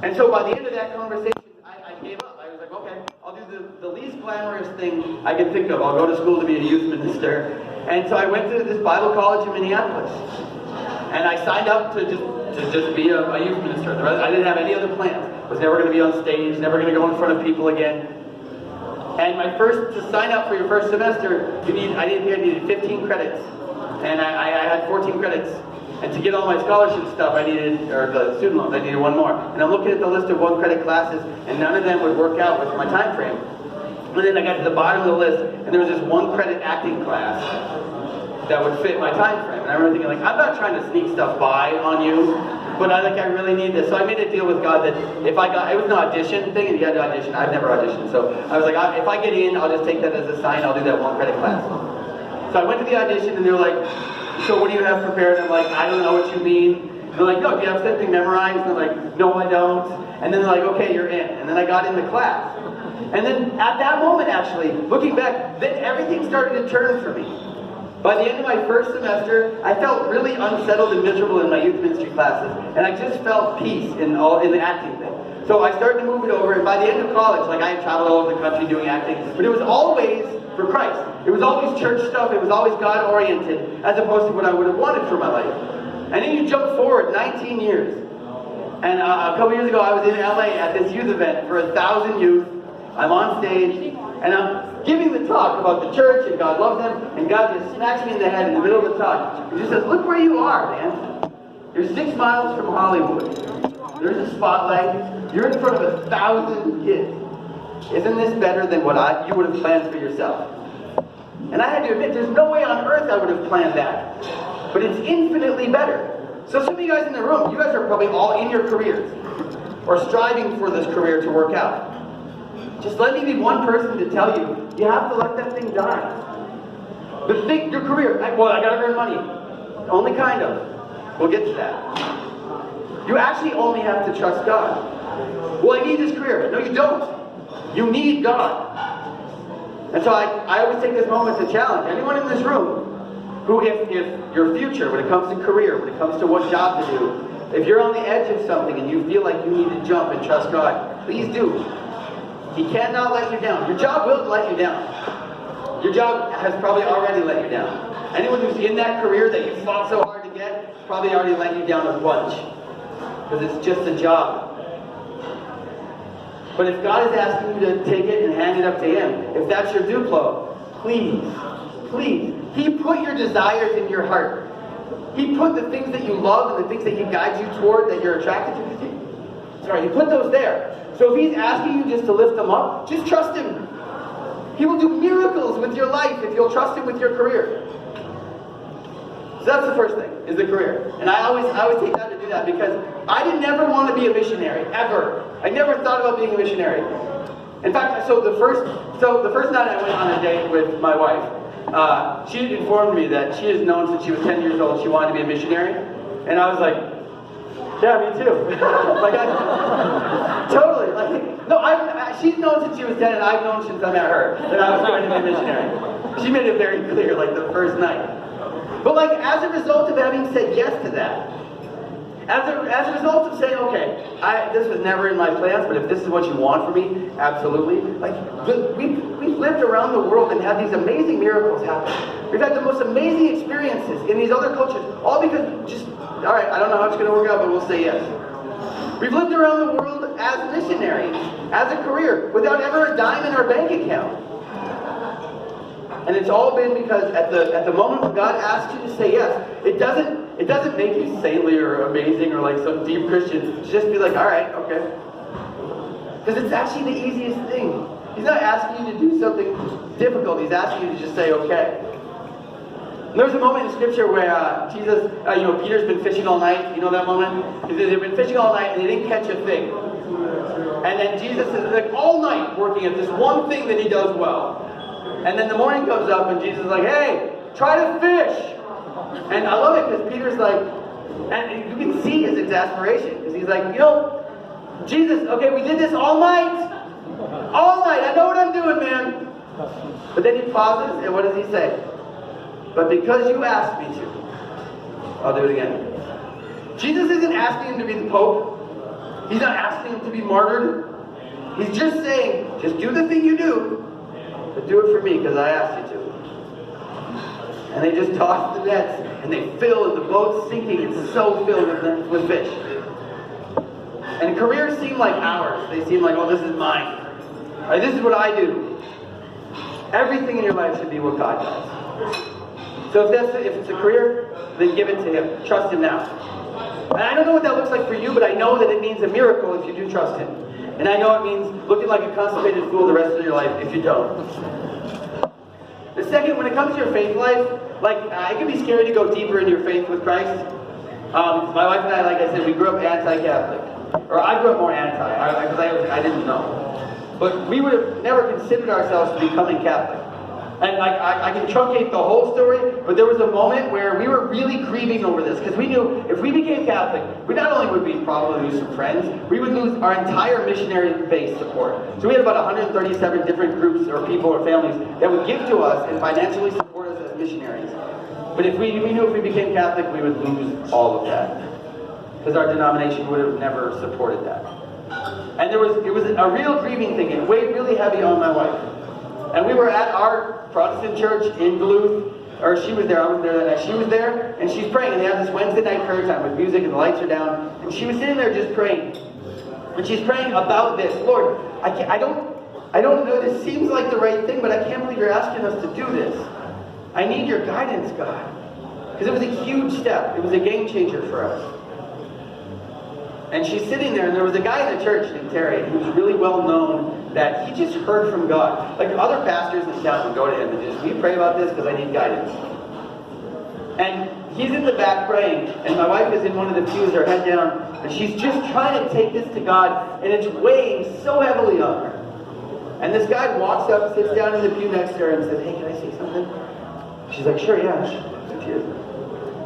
And so by the end of that conversation, I gave up. I was like, okay, I'll do the least glamorous thing I can think of. I'll go to school to be a youth minister. And so I went to this Bible college in Minneapolis. And I signed up to just be a youth minister. I didn't have any other plans. I was never going to be on stage, never going to go in front of people again. And to sign up for your first semester, I needed 15 credits. And I had 14 credits. And to get all my scholarship stuff, or the student loans, I needed one more. And I'm looking at the list of 1 credit classes, and none of them would work out with my time frame. And then I got to the bottom of the list, and there was this 1 credit acting class that would fit my time frame. And I remember thinking, like, I'm not trying to sneak stuff by on you, but I really need this. So I made a deal with God that if it was an audition thing, and you had to audition. I've never auditioned. So I was like, if I get in, I'll just take that as a sign. I'll do that 1 credit class. So I went to the audition, and they were like, so what do you have prepared? I'm like, I don't know what you mean. They're like, no, do you have something memorized? And they're like, no, I don't. And then they're like, okay, you're in. And then I got in the class. And then at that moment, actually, looking back, then everything started to turn for me. By the end of my first semester, I felt really unsettled and miserable in my youth ministry classes. And I just felt peace in the acting thing. So I started to move it over, and by the end of college, I had traveled all over the country doing acting, but it was always for Christ. It was always church stuff, it was always God-oriented, as opposed to what I would have wanted for my life. And then you jump forward 19 years. And a couple years ago, I was in LA at this youth event for 1,000 youth. I'm on stage, and I'm giving the talk about the church, and God loves them, and God just smacks me in the head in the middle of the talk. He just says, look where you are, man. You're 6 miles from Hollywood. There's a spotlight. You're in front of 1,000 kids. Isn't this better than what you would have planned for yourself? And I had to admit, there's no way on earth I would have planned that. But it's infinitely better. So some of you guys in the room, you guys are probably all in your careers, or striving for this career to work out. Just let me be one person to tell you, you have to let that thing die. But think your career, I gotta earn money. Only kind of. We'll get to that. You actually only have to trust God. Well, I need this career. No, you don't. You need God. And so I always take this moment to challenge anyone in this room who, if your future, when it comes to career, when it comes to what job to do, if you're on the edge of something and you feel like you need to jump and trust God, please do. He cannot let you down. Your job will let you down. Your job has probably already let you down. Anyone who's in that career that you fought so hard to get, probably already let you down a bunch. Because it's just a job. But if God is asking you to take it and hand it up to Him, if that's your Duplo, please, please. He put your desires in your heart. He put the things that you love and the things that He guides you toward, that you're attracted to. He put those there. So if He's asking you just to lift them up, just trust Him. He will do miracles with your life if you'll trust Him with your career. So that's the first thing, is the career. And I always take time to do that because I didn't ever want to be a missionary, ever. I never thought about being a missionary. In fact, so the first night I went on a date with my wife, she informed me that she has known since she was 10 years old she wanted to be a missionary. And I was like, yeah, me too. Totally. She's known since she was 10 and I've known since I met her that I was going to be a missionary. She made it very clear, the first night. But as a result of having said yes to that, as a result of saying, okay, this was never in my plans, but if this is what you want for me, absolutely. We've lived around the world and had these amazing miracles happen. We've had the most amazing experiences in these other cultures, all because all right, I don't know how it's going to work out, but we'll say yes. We've lived around the world as missionaries, as a career, without ever a dime in our bank account. And it's all been because at the moment when God asks you to say yes, it doesn't make you saintly or amazing or some deep Christian. Just be like, all right, okay. Because it's actually the easiest thing. He's not asking you to do something difficult. He's asking you to just say, okay. And there's a moment in Scripture where Jesus, Peter's been fishing all night. You know that moment? They've been fishing all night and they didn't catch a thing. And then Jesus is all night working at this one thing that He does well. And then the morning comes up and Jesus is like, hey, try to fish. And I love it because Peter's and you can see his exasperation. Because he's like, Jesus, okay, we did this all night. All night. I know what I'm doing, man. But then he pauses, and what does he say? But because you asked me to, I'll do it again. Jesus isn't asking him to be the Pope. He's not asking them to be martyred. He's just saying, just do the thing you do, but do it for me because I asked you to. And they just toss the nets, and they fill, and the boat's sinking. It's so filled with fish. And careers seem like ours. They seem like, oh, this is mine. Right, this is what I do. Everything in your life should be what God does. So if it's a career, then give it to Him. Trust Him now. And I don't know what that looks like for you, but I know that it means a miracle if you do trust Him. And I know it means looking like a constipated fool the rest of your life if you don't. The second, when it comes to your faith life, it can be scary to go deeper in your faith with Christ. My wife and I, like I said, we grew up anti-Catholic. Or I grew up more anti, because I didn't know. But we would have never considered ourselves to becoming Catholic. And I can truncate the whole story, but there was a moment where we were really grieving over this, because we knew if we became Catholic, we not only would we probably lose some friends, we would lose our entire missionary base support. So we had about 137 different groups or people or families that would give to us and financially support us as missionaries. But if we knew if we became Catholic, we would lose all of that, because our denomination would have never supported that. And it was a real grieving thing. It weighed really heavy on my wife. And we were at our Protestant church in Duluth, or she was there, I wasn't there that night. She was there, and she's praying. And they have this Wednesday night prayer time with music, and the lights are down. And she was sitting there just praying. And she's praying about this. Lord, I don't know, this seems like the right thing, but I can't believe you're asking us to do this. I need your guidance, God. Because it was a huge step. It was a game changer for us. And she's sitting there, and there was a guy in the church named Terry who was really well known that he just heard from God. Like other pastors in town would go to him and just, will you pray about this because I need guidance? And he's in the back praying, and my wife is in one of the pews, her head down, and she's just trying to take this to God, and it's weighing so heavily on her. And this guy walks up, sits down in the pew next to her, and says, hey, can I say something? She's like, sure, yeah.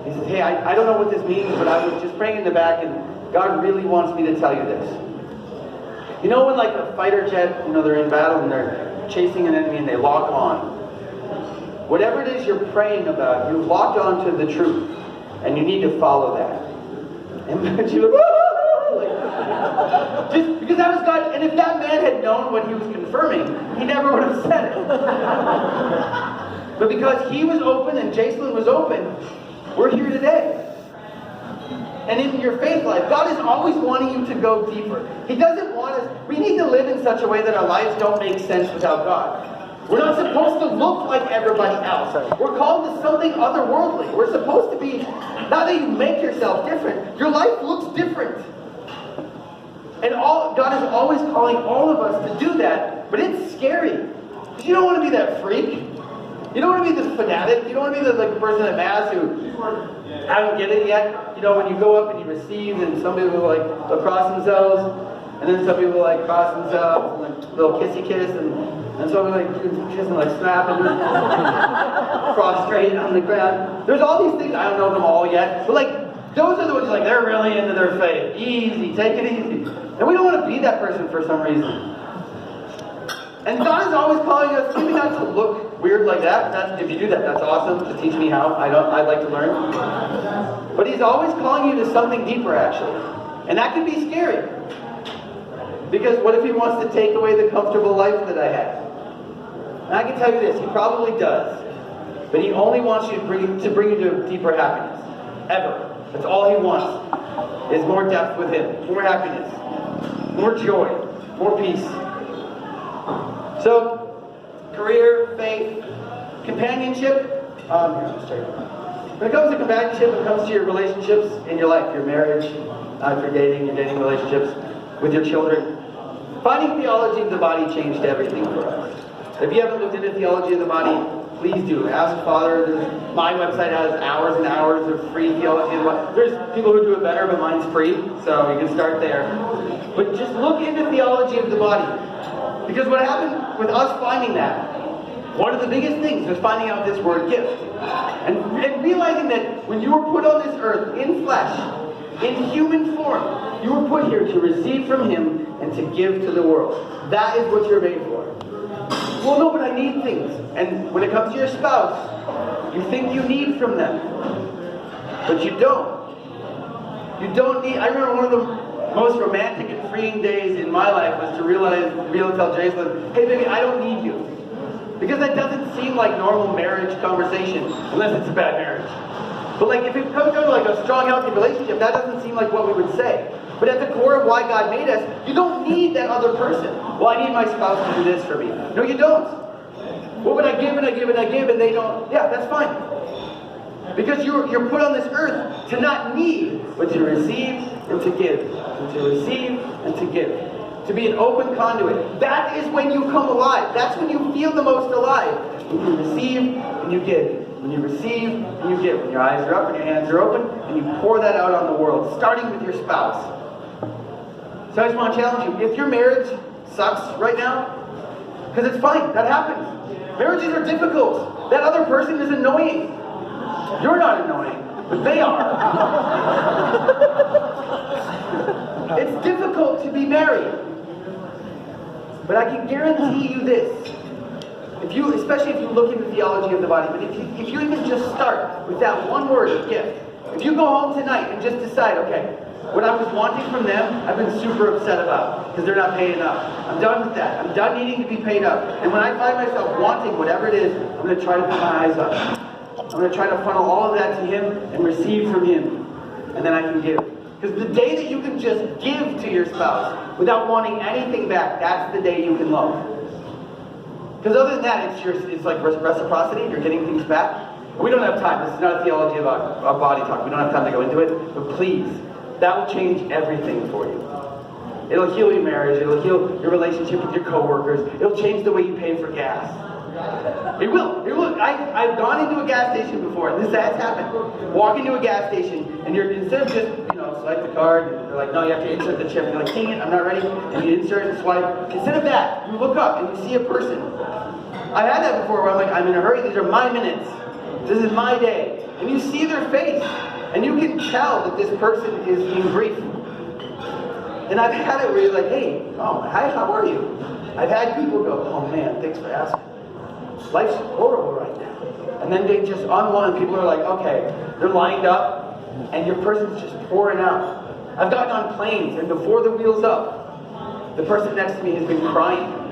He says, hey, I don't know what this means, but I was just praying in the back, and God really wants me to tell you this. You know when like a fighter jet, they're in battle and they're chasing an enemy and they lock on. Whatever it is you're praying about, you've locked on to the truth. And you need to follow that. And she was like, just because that was God. And if that man had known what he was confirming, he never would have said it. But because he was open and Jason was open, we're here today. And in your faith life, God is always wanting you to go deeper. He doesn't want us, we need to live in such a way that our lives don't make sense without God. We're not supposed to look like everybody else. We're called to something otherworldly. We're supposed to be, not that you make yourself different, your life looks different. And God is always calling all of us to do that, but it's scary. Because you don't want to be that freak. You don't want to be this fanatic. You don't want to be the person at Mass who, I don't get it yet. When you go up and you receive, and some people they'll cross themselves, and then some people cross themselves, and they'll kissy kiss, and some people kiss and snap and prostrate on the ground. There's all these things, I don't know them all yet, but those are the ones they're really into their faith. Easy, take it easy. And we don't want to be that person for some reason. And God is always calling us, maybe not to look weird like that. If you do that, that's awesome. To teach me how. I'd like to learn. But He's always calling you to something deeper, actually. And that can be scary. Because what if He wants to take away the comfortable life that I had? And I can tell you this, He probably does. But He only wants you to bring you to deeper happiness. Ever. That's all He wants. Is more depth with Him. More happiness. More joy. More peace. So, career, faith, companionship. When it comes to companionship, it comes to your relationships in your life, your marriage, if you're dating, your dating relationships with your children. Finding theology of the body changed everything for us. If you haven't looked into theology of the body, please do. Ask Father. My website has hours and hours of free theology of the body. There's people who do it better, but mine's free, so you can start there. But just look into theology of the body. Because what happened with us finding that, one of the biggest things was finding out this word gift. And realizing that when you were put on this earth in flesh, in human form, you were put here to receive from Him and to give to the world. That is what you're made for. Well, no, but I need things. And when it comes to your spouse, you think you need from them. But you don't. You don't need. I remember one of most romantic and freeing days in my life was to realize, to be able to tell Jason, hey baby, I don't need you. Because that doesn't seem like normal marriage conversation, unless it's a bad marriage. But like if it comes down to like a strong, healthy relationship, that doesn't seem like what we would say. But at the core of why God made us, you don't need that other person. Well, I need my spouse to do this for me. No, you don't. What would I give and I give and I give and they don't? Yeah, that's fine. Because you're put on this earth to not need, but to receive and to give. And to receive and to give. To be an open conduit. That is when you come alive. That's when you feel the most alive. When you receive and you give. When you receive and you give. When your eyes are up and your hands are open, and you pour that out on the world, starting with your spouse. So I just want to challenge you. If your marriage sucks right now, because it's fine, that happens. Marriages are difficult. That other person is annoying. You're not annoying, but they are. It's difficult to be married. But I can guarantee you this. Especially if you look into theology of the body, but if you even just start with that one word of gift, if you go home tonight and just decide, okay, what I was wanting from them, I've been super upset about because they're not paying up. I'm done with that. I'm done needing to be paid up. And when I find myself wanting whatever it is, I'm going to try to put my eyes up. I'm going to try to funnel all of that to Him and receive from Him. And then I can give. Because the day that you can just give to your spouse without wanting anything back, that's the day you can love. Because other than that, it's like reciprocity. You're getting things back. We don't have time. This is not a theology about body talk. We don't have time to go into it. But please, that will change everything for you. It'll heal your marriage. It'll heal your relationship with your coworkers. It'll change the way you pay for gas. It will. It will. I've gone into a gas station before, and this has happened. Walk into a gas station, and you're instead of just swipe the card, and they're like, no, you have to insert the chip. And you're like, dang it, I'm not ready. And you insert and swipe. Instead of that, you look up and you see a person. I've had that before where I'm like, I'm in a hurry. These are my minutes. This is my day. And you see their face, and you can tell that this person is in grief. And I've had it where you're like, hey, hi, how are you? I've had people go, oh man, thanks for asking. Life's horrible right now. And then they just, on one, people are like, okay, they're lined up, and your person's just pouring out. I've gotten on planes, and before the wheel's up, the person next to me has been crying.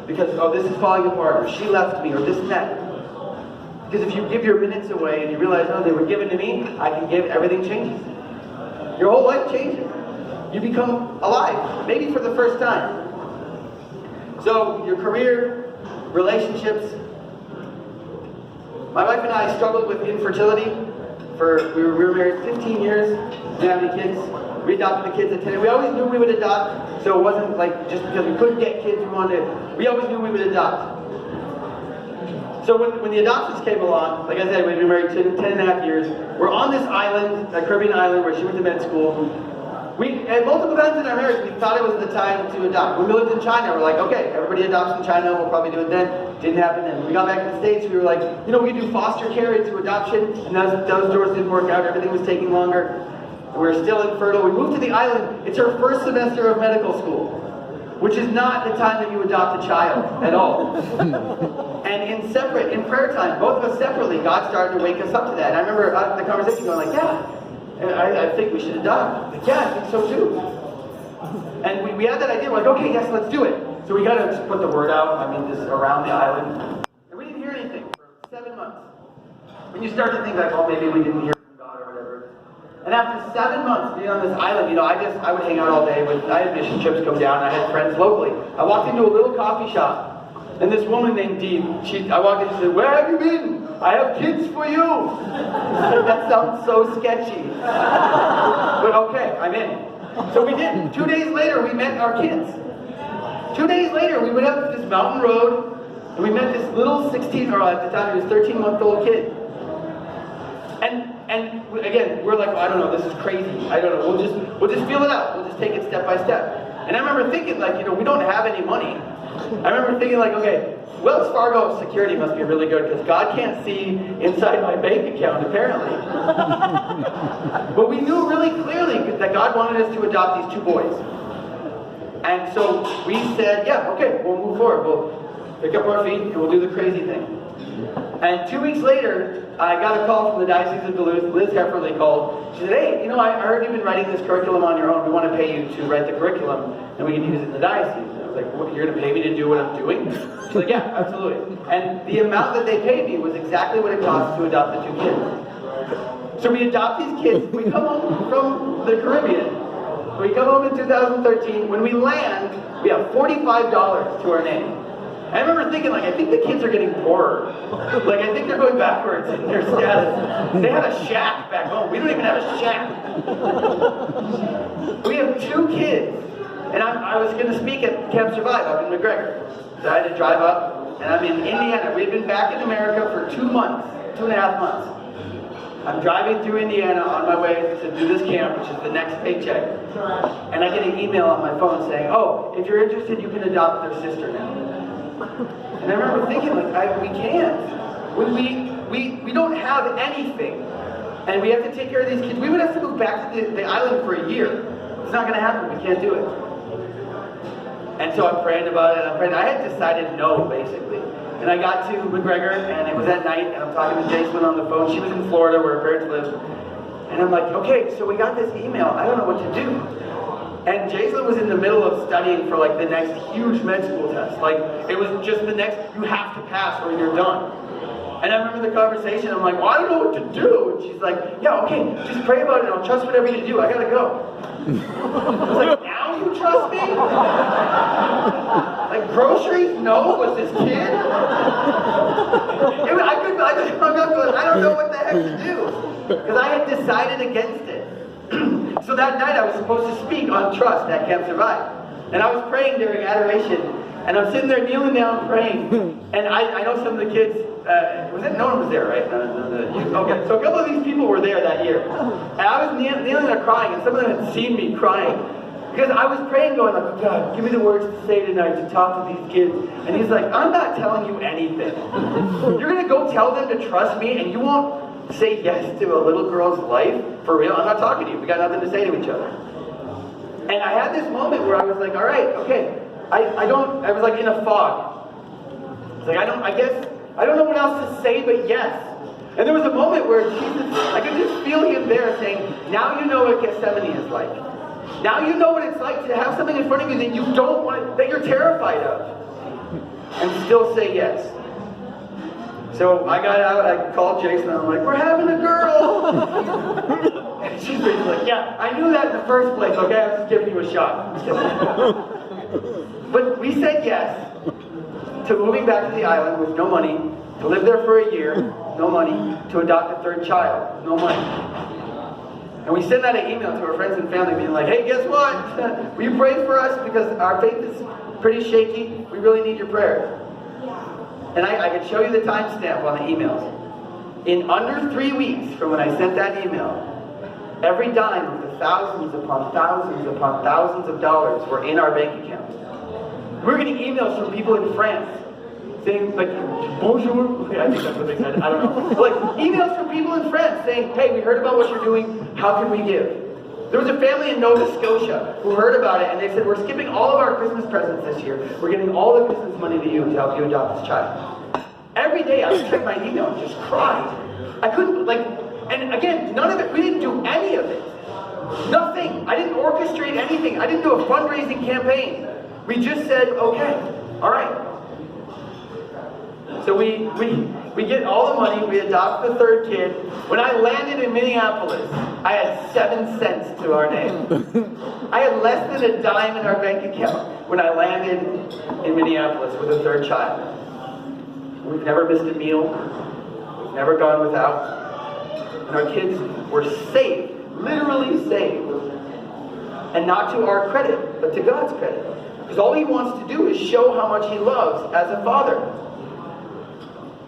Because, this is falling apart, or she left me, or this and that. Because if you give your minutes away, and you realize, they were given to me, I can give, everything changes. Your whole life changes. You become alive, maybe for the first time. So, your career, relationships. My wife and I struggled with infertility. We were married 15 years, didn't have any kids. We adopted the kids at 10. We always knew we would adopt, so it wasn't like just because we couldn't get kids, we always knew we would adopt. So when the adoptions came along, like I said, we've been married 10 and a half years. We're on this island, a Caribbean island, where she went to med school. At multiple times in our marriage, we thought it was the time to adopt. When we lived in China, we're like, okay, everybody adopts in China, we'll probably do it then. Didn't happen then. When we got back to the States, we were like, we could do foster care into adoption, and those doors didn't work out, everything was taking longer. And we were still infertile. We moved to the island. It's our first semester of medical school, which is not the time that you adopt a child at all. And in prayer time, both of us separately, God started to wake us up to that. And I remember the conversation going like, yeah, I think we should adopt. Like, yeah, I think so too. And we had that idea, we're like, okay, yes, let's do it. So we got to just put the word out, just around the island. And we didn't hear anything for 7 months. And you start to think like, maybe we didn't hear from God or whatever. And after 7 months being on this island, I would hang out all day. I had mission trips come down, I had friends locally. I walked into a little coffee shop, and this woman named Dee, I walked in and said, where have you been? I have kids for you. That sounds so sketchy. But okay, I'm in. So we did. 2 days later, we met our kids. 2 days later, we went up this mountain road, and we met this little 16, or at the time, he was 13-month-old kid. And again, we're like, I don't know, this is crazy. I don't know, we'll just feel it out. We'll just take it step by step. And I remember thinking, we don't have any money. I remember thinking, okay, Wells Fargo security must be really good because God can't see inside my bank account, apparently. But we knew really clearly that God wanted us to adopt these 2 boys. And so we said, yeah, okay, we'll move forward. We'll pick up our feet and we'll do the crazy thing. And 2 weeks later, I got a call from the Diocese of Duluth. Liz Hefferly called. She said, hey, you know, I heard you've been writing this curriculum on your own. We want to pay you to write the curriculum, and we can use it in the diocese. And I was like, what, you're going to pay me to do what I'm doing? She's like, yeah, absolutely. And the amount that they paid me was exactly what it cost to adopt the 2 kids. So we adopt these kids. We come home from the Caribbean. We come home in 2013. When we land, we have $45 to our name. I remember thinking, like, I think the kids are getting poorer. Like, I think they're going backwards in their status. They have a shack back home. We don't even have a shack. We have 2 kids. And I was going to speak at Camp Survive up in McGregor. So I had to drive up, and I'm in Indiana. We've been back in America for 2 months, 2.5 months. I'm driving through Indiana on my way to do this camp, which is the next paycheck. And I get an email on my phone saying, oh, if you're interested, you can adopt their sister now. And I remember thinking, like, we can't. We don't have anything. And we have to take care of these kids. We would have to move back to the island for a year. It's not going to happen. We can't do it. And so I'm praying about it. I had decided no, basically. And I got to McGregor, and it was at night, and I'm talking to Jason on the phone. She was in Florida, where her parents live. And I'm like, okay, so we got this email. I don't know what to do. And Jason was in the middle of studying for like the next huge med school test. Like, it was just the next, you have to pass or you're done. And I remember the conversation, I'm like, well, I don't know what to do. And she's like, yeah, okay, just pray about it, I'll trust whatever you do, I gotta go. I was like, now you trust me? Like, groceries? No, with this kid? I just hung up going, I don't know what the heck to do. Because I had decided against it. So that night I was supposed to speak on trust at Camp Survive. And I was praying during adoration. And I'm sitting there kneeling down praying. And I know some of the kids, no one was there, right? Okay, so a couple of these people were there that year. And I was kneeling there crying, and some of them had seen me crying. Because I was praying going like, God, give me the words to say tonight to talk to these kids. And he's like, I'm not telling you anything. You're going to go tell them to trust me, and you won't say yes to a little girl's life? For real? I'm not talking to you. We got nothing to say to each other. And I had this moment where I was like, all right, okay. I was like in a fog. It's like, I don't know what else to say but yes. And there was a moment where Jesus, I could just feel him there saying, now you know what Gethsemane is like. Now you know what it's like to have something in front of you that you don't want, that you're terrified of. And still say yes. So I got out, I called Jason, and I'm like, we're having a girl! And she's like, yeah, I knew that in the first place, okay? I was just giving you a shot. But we said yes to moving back to the island with no money, to live there for a year, no money, to adopt a 3rd child, no money. And we sent out an email to our friends and family being like, hey, guess what? Will you pray for us? Because our faith is pretty shaky. We really need your prayers. And I could show you the timestamp on the emails. In under 3 weeks from when I sent that email, every dime of the thousands upon thousands of dollars were in our bank account. We were getting emails from people in France saying, like, bonjour. I think that's what they said. I don't know. Like, emails from people in France saying, hey, we heard about what you're doing. How can we give? There was a family in Nova Scotia who heard about it, and they said, we're skipping all of our Christmas presents this year. We're giving all the Christmas money to you to help you adopt this child. Every day I would check my email and just cry. I couldn't, like, and again, none of it, we didn't do any of it. Nothing. I didn't orchestrate anything. I didn't do a fundraising campaign. We just said, okay, all right. So we get all the money, we adopt the 3rd kid. When I landed in Minneapolis, I had 7 cents to our name. I had less than a dime in our bank account when I landed in Minneapolis with a 3rd child. We've never missed a meal. We've never gone without. And our kids were saved, literally saved. And not to our credit, but to God's credit. Because all he wants to do is show how much he loves as a father.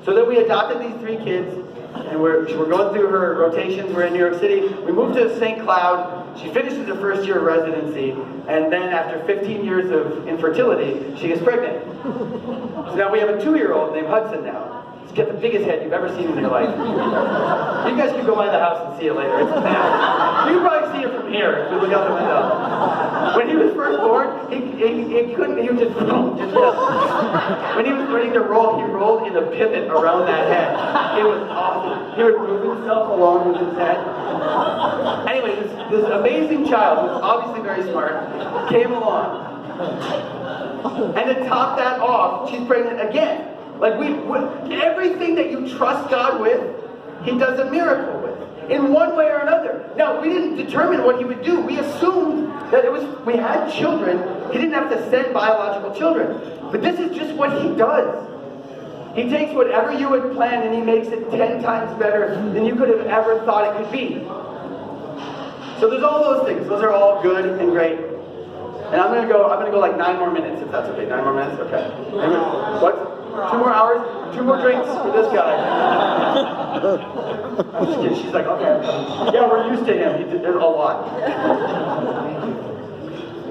So then we adopted these 3 kids, and we're going through her rotations. We're in New York City. We moved to St. Cloud. She finishes her 1st year of residency, and then after 15 years of infertility, she gets pregnant. So now we have a 2-year-old named Hudson now. He's got the biggest head you've ever seen in your life. You guys can go by the house and see it later. It's bad. You can probably see it from here if you look out the window. When he was first born, he couldn't, he was just when he was ready to roll, he rolled in a pivot around that head. It was awesome. He would move himself along with his head. Anyway, this amazing child, who's obviously very smart, came along. And to top that off, she's pregnant again. Like everything that you trust God with, He does a miracle with, in one way or another. Now, we didn't determine what He would do. We assumed that we had children. He didn't have to send biological children. But this is just what He does. He takes whatever you had planned and He makes it 10 times better than you could have ever thought it could be. So there's all those things. Those are all good and great. And I'm gonna go like 9 more minutes, if that's okay. 9 more minutes? Okay. What? 2 more hours? 2 more drinks for this guy. She's like, okay. Yeah, we're used to him. He did a lot.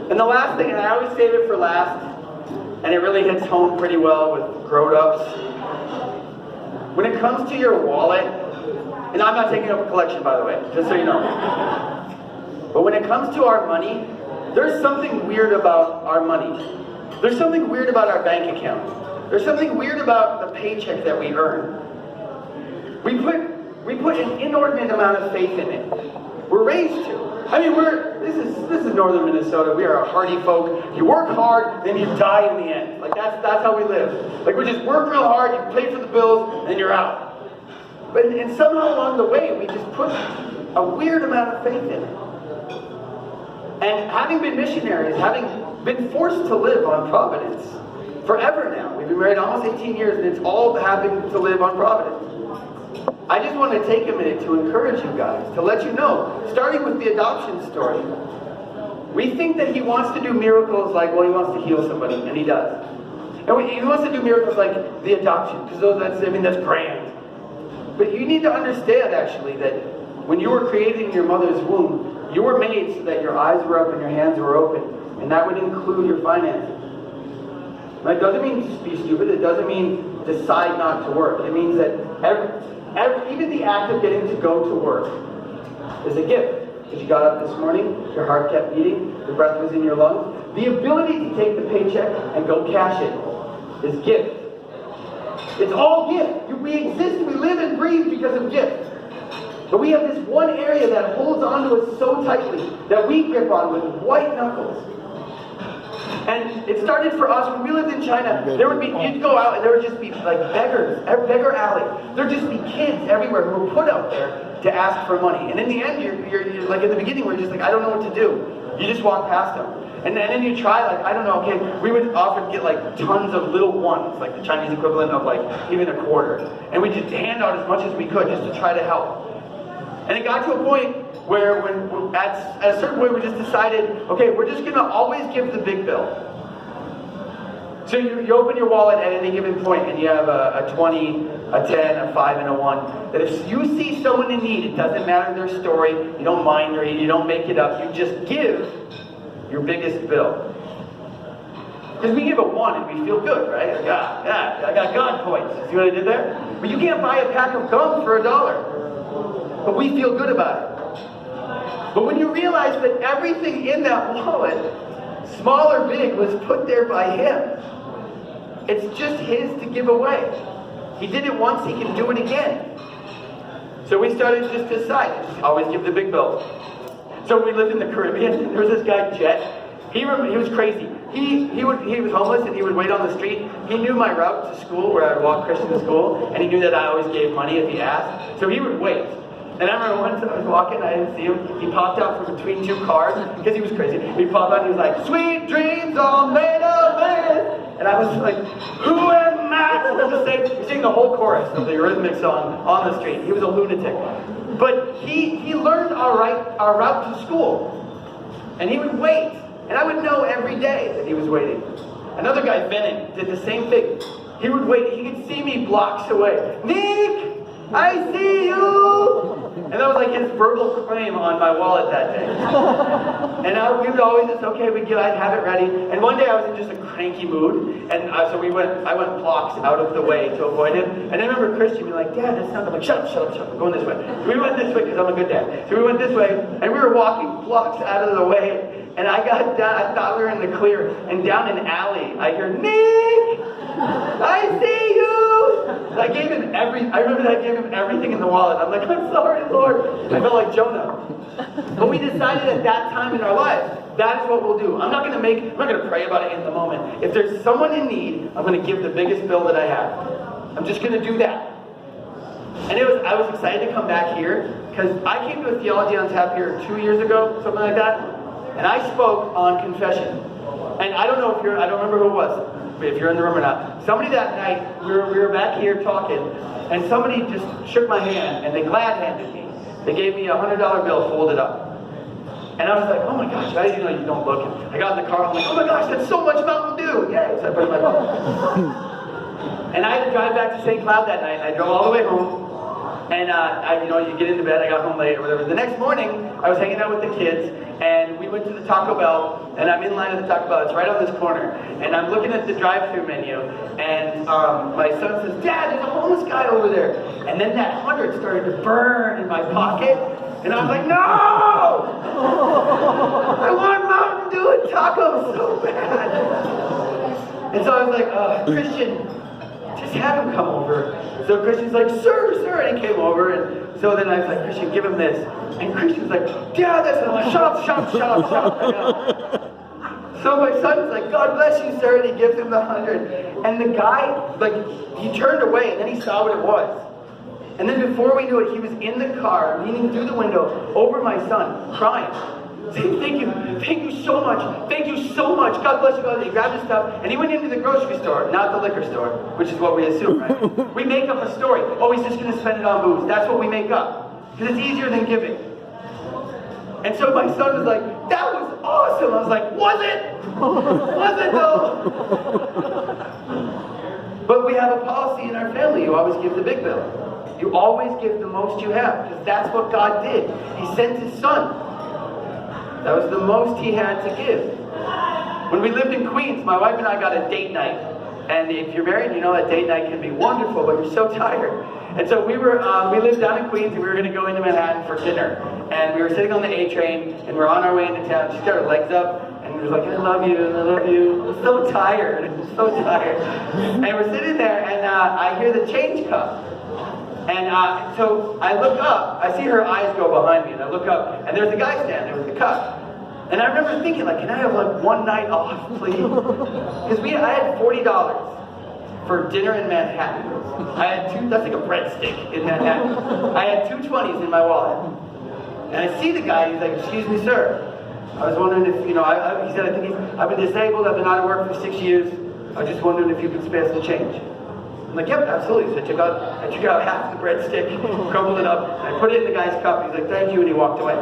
And the last thing, and I always save it for last, and it really hits home pretty well with grown-ups. When it comes to your wallet, and I'm not taking up a collection, by the way, just so you know. But when it comes to our money, there's something weird about our money. There's something weird about our bank account. There's something weird about the paycheck that we earn. We put an inordinate amount of faith in it. We're raised to. I mean, this is northern Minnesota. We are a hardy folk. You work hard, then you die in the end. Like that's how we live. Like we just work real hard, you pay for the bills, and you're out. But and somehow along the way, we just put a weird amount of faith in it. And having been missionaries, having been forced to live on Providence forever now. We've been married almost 18 years, and it's all having to live on Providence. I just want to take a minute to encourage you guys, to let you know, starting with the adoption story. We think that He wants to do miracles like, well, He wants to heal somebody, and He does. And He wants to do miracles like the adoption, because that's grand. But you need to understand, actually, that when you were created in your mother's womb, you were made so that your eyes were up and your hands were open, and that would include your finances. That doesn't mean be stupid. It doesn't mean decide not to work. It means that even the act of getting to go to work is a gift. Because you got up this morning, your heart kept beating, your breath was in your lungs. The ability to take the paycheck and go cash it is gift. It's all gift. We exist, we live and breathe because of gift. But we have this one area that holds on to us so tightly that we grip on with white knuckles. And it started for us when we lived in China. You'd go out and there would just be like beggars, beggar alley. There'd just be kids everywhere who were put out there to ask for money. And in the end, you're like in the beginning, we're just like, I don't know what to do. You just walk past them. And then you try, like, I don't know, okay, we would often get like tons of little ones, like the Chinese equivalent of like even a quarter. And we just hand out as much as we could just to try to help. And it got to a point where at a certain point we just decided, okay, we're just going to always give the big bill. So you open your wallet at any given point and you have a 20, a 10, a 5, and a 1. That if you see someone in need, it doesn't matter their story, you don't mind reading, you don't make it up, you just give your biggest bill. Because we give a 1 and we feel good, right? Yeah, I got God points. See what I did there? But you can't buy a pack of gum for $1. But we feel good about it. But when you realize that everything in that wallet, small or big, was put there by Him, it's just His to give away. He did it once, He can do it again. So we started just to decide, always give the big bill. So we lived in the Caribbean. There was this guy, Jet. He was crazy. He was homeless and he would wait on the street. He knew my route to school, where I would walk Christian to school, and he knew that I always gave money if he asked. So he would wait. And I remember once I was walking, I didn't see him. He popped out from between 2 cars, because he was crazy. He popped out and he was like, "Sweet dreams are made of this." And I was like, "Who am I?" He sang the whole chorus of the Eurythmics song on the street. He was a lunatic. But he learned our route to school. And he would wait. And I would know every day that he was waiting. Another guy, Bennett, did the same thing. He would wait. He could see me blocks away. "Nick, I see you!" And that was like his verbal claim on my wallet that day. And we would always just, okay, I'd have it ready. And one day I was in just a cranky mood, and so I went blocks out of the way to avoid him. And I remember Christian being like, Dad, that's not, I'm like, shut up, I'm going this way. So we went this way because I'm a good dad. So we went this way, and we were walking blocks out of the way. And I got down, I thought we were in the clear, and down an alley, I hear, Nick! I see you! I remember I gave him everything in the wallet. I'm like, I'm sorry, Lord. I felt like Jonah. But we decided at that time in our lives, that is what we'll do. I'm not going to pray about it in the moment. If there's someone in need, I'm going to give the biggest bill that I have. I'm just going to do that. And I was excited to come back here, because I came to a Theology on Tap here 2 years ago, something like that. And I spoke on confession. And I don't remember who it was, if you're in the room or not. Somebody that night, we were back here talking, and somebody just shook my hand, and they glad-handed me. They gave me a $100 bill folded up. And I was like, oh my gosh, I didn't know you don't look. I got in the car, I'm like, oh my gosh, that's so much Mountain Dew. Yay, so I put it in my pocket. And I had to drive back to St. Cloud that night, and I drove all the way home. And you get into bed, I got home late or whatever. The next morning, I was hanging out with the kids, and we went to the Taco Bell, and I'm in line at the Taco Bell. It's right on this corner. And I'm looking at the drive-thru menu, and my son says, Dad, there's a homeless guy over there. And then that 100 started to burn in my pocket, and I was like, no! I want Mountain Dew and tacos so bad. And so I was like, Christian, just have him come over. So Christian's like, sir, and he came over, and so then I was like, Christian, give him this. And Christian's like, yeah, this, and I'm like, shut up. So my son's like, God bless you, sir, and he gives him the 100. And the guy, he turned away, and then he saw what it was. And then before we knew it, he was in the car, leaning through the window, over my son, crying. Saying, thank you so much, God bless you, God. He grabbed his stuff, and he went into the grocery store, not the liquor store, which is what we assume, right? We make up a story. Oh, he's just going to spend it on booze. That's what we make up, because it's easier than giving. And so my son was like, that was awesome. I was like, was it? Was it though? But we have a policy in our family. You always give the big bill. You always give the most you have, because that's what God did. He sent his son. That was the most he had to give. When we lived in Queens, my wife and I got a date night. And if you're married, you know that date night can be wonderful, but you're so tired. And so we lived down in Queens, and we were going to go into Manhattan for dinner. And we were sitting on the A train, and we're on our way into town. She got her legs up, and we were like, I love you, and I love you. I was so tired, And we're sitting there, and I hear the change come. And so I look up, I see her eyes go behind me, and I look up, and there's a guy standing there with the cup. And I remember thinking, can I have one night off, please? Because I had $40 for dinner in Manhattan. I had that's like a breadstick in Manhattan. I had 2 20s in my wallet. And I see the guy, he's like, excuse me, sir. I was wondering if, he said, I've been disabled, I've been out of work for 6 years. I was just wondering if you could spare some change. I'm like, yep, absolutely. So I took out half the breadstick, crumbled it up, and I put it in the guy's cup. He's like, thank you, and he walked away.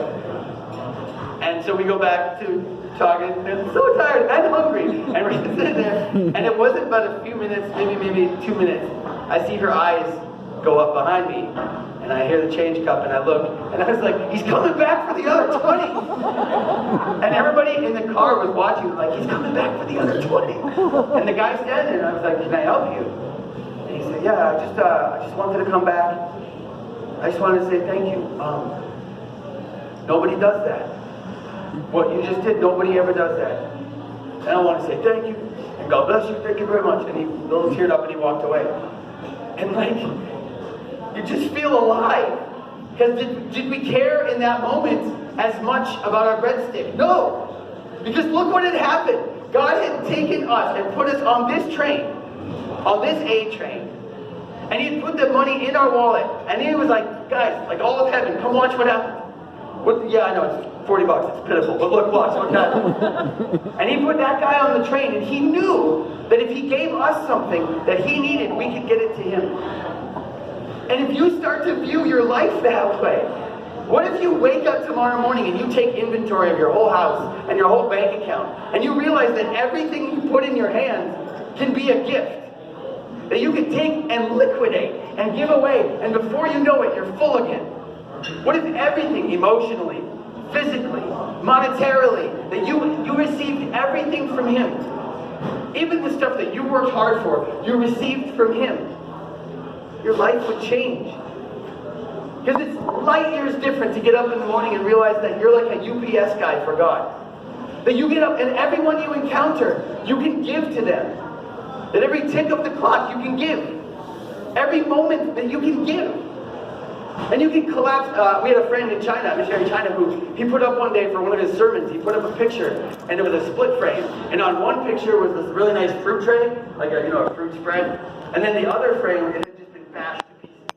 And so we go back to talking, and I'm so tired and hungry, and we're sitting there, and it wasn't but a few minutes, maybe 2 minutes, I see her eyes go up behind me, and I hear the change cup, and I look, and I was like, he's coming back for the other 20! And everybody in the car was watching, like, he's coming back for the other 20! And the guy standing there, and I was like, can I help you? And he said, yeah, I just wanted to come back. I just wanted to say thank you. Nobody does that. What you just did, nobody ever does that. And I want to say thank you, and God bless you, thank you very much. And he a little teared up and he walked away. And you just feel alive. Because did we care in that moment as much about our breadstick? No. Because look what had happened. God had taken us and put us on this train, on this A train. And he had put the money in our wallet. And he was like, guys, all of heaven, come watch what happened. Yeah, I know, it's $40, it's pitiful, but look, watch what happened. And he put that guy on the train, and he knew that if he gave us something that he needed, we could get it to him. And if you start to view your life that way, what if you wake up tomorrow morning and you take inventory of your whole house and your whole bank account, and you realize that everything you put in your hands can be a gift that you can take and liquidate and give away, and before you know it, you're full again. What if everything, emotionally, physically, monetarily, that you received everything from Him? Even the stuff that you worked hard for, you received from Him. Your life would change. Because it's light years different to get up in the morning and realize that you're like a UPS guy for God. That you get up and everyone you encounter, you can give to them. That every tick of the clock you can give. Every moment that you can give. And you can collapse. We had a friend in China, a missionary in China, who he put up one day for one of his sermons. He put up a picture, and it was a split frame. And on one picture was this really nice fruit tray, like a fruit spread. And then the other frame,